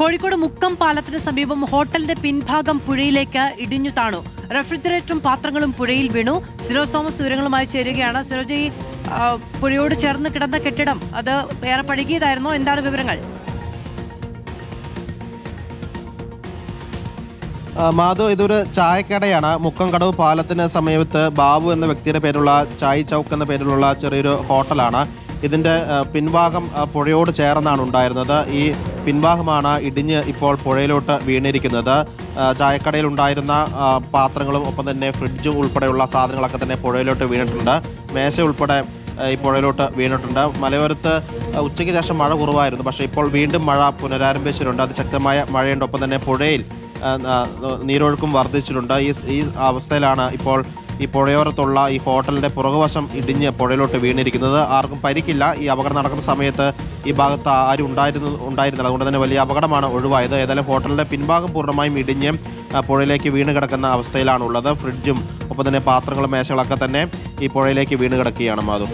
കോഴിക്കോട് മുക്കം പാലത്തിന് സമീപം ഹോട്ടലിന്റെ പിൻഭാഗം പുഴയിലേക്ക് ഇടിഞ്ഞു താണു. റെഫ്രിജറേറ്ററും പാത്രങ്ങളും പുഴയിൽ വീണു. സിനോജ് തോമസ് വിവരങ്ങളുമായി ചേരുകയാണ്. സിനോജ്, ഈ പുഴയോട് ചേർന്ന് കിടന്ന കെട്ടിടം അത് ഏറെ പഴകിയതായിരുന്നോ? എന്താണ് വിവരങ്ങൾ? മാധു, ഇതൊരു ചായക്കടയാണ്. മുക്കം കടവ് പാലത്തിന് സമീപത്ത് ബാബു എന്ന വ്യക്തിയുടെ പേരുള്ള ചായ് ചൗക്ക് എന്ന പേരിലുള്ള ചെറിയൊരു ഹോട്ടലാണ്. ഇതിൻ്റെ പിൻഭാഗം പുഴയോട് ചേർന്നാണ് ഉണ്ടായിരുന്നത്. ഈ പിൻഭാഗമാണ് ഇടിഞ്ഞ് ഇപ്പോൾ പുഴയിലോട്ട് വീണിരിക്കുന്നത്. ചായക്കടയിൽ ഉണ്ടായിരുന്ന പാത്രങ്ങളും ഒപ്പം തന്നെ ഫ്രിഡ്ജും ഉൾപ്പെടെയുള്ള സാധനങ്ങളൊക്കെ തന്നെ പുഴയിലോട്ട് വീണിട്ടുണ്ട്. മേശ ഉൾപ്പെടെ ഈ പുഴയിലോട്ട് വീണിട്ടുണ്ട്. മലയോരത്ത് ഉച്ചയ്ക്ക് ശേഷം മഴ കുറവായിരുന്നു, പക്ഷേ ഇപ്പോൾ വീണ്ടും മഴ പുനരാരംഭിച്ചിട്ടുണ്ട്. അതിശക്തമായ മഴയുണ്ട്. ഒപ്പം തന്നെ പുഴയിൽ നീരൊഴുക്കും വർദ്ധിച്ചിട്ടുണ്ട്. ഈ അവസ്ഥയിലാണ് ഇപ്പോൾ ഈ പുഴയോരത്തുള്ള ഈ ഹോട്ടലിന്റെ പുറകുവശം ഇടിഞ്ഞ് പുഴയിലോട്ട് വീണിരിക്കുന്നത്. ആർക്കും പരിക്കില്ല. ഈ അപകടം നടക്കുന്ന സമയത്ത് ഈ ഭാഗത്ത് ആരും ഉണ്ടായിരുന്നില്ല. അതുകൊണ്ട് തന്നെ വലിയ അപകടമാണ് ഒഴിവായത്. ഏതായാലും ഹോട്ടലിന്റെ പിൻഭാഗം പൂർണ്ണമായും ഇടിഞ്ഞ് പുഴയിലേക്ക് വീണ് കിടക്കുന്ന അവസ്ഥയിലാണുള്ളത്. ഫ്രിഡ്ജും ഒപ്പം തന്നെ പാത്രങ്ങളും മേശകളൊക്കെ തന്നെ ഈ പുഴയിലേക്ക് വീണ് കിടക്കുകയാണ്. മാധു.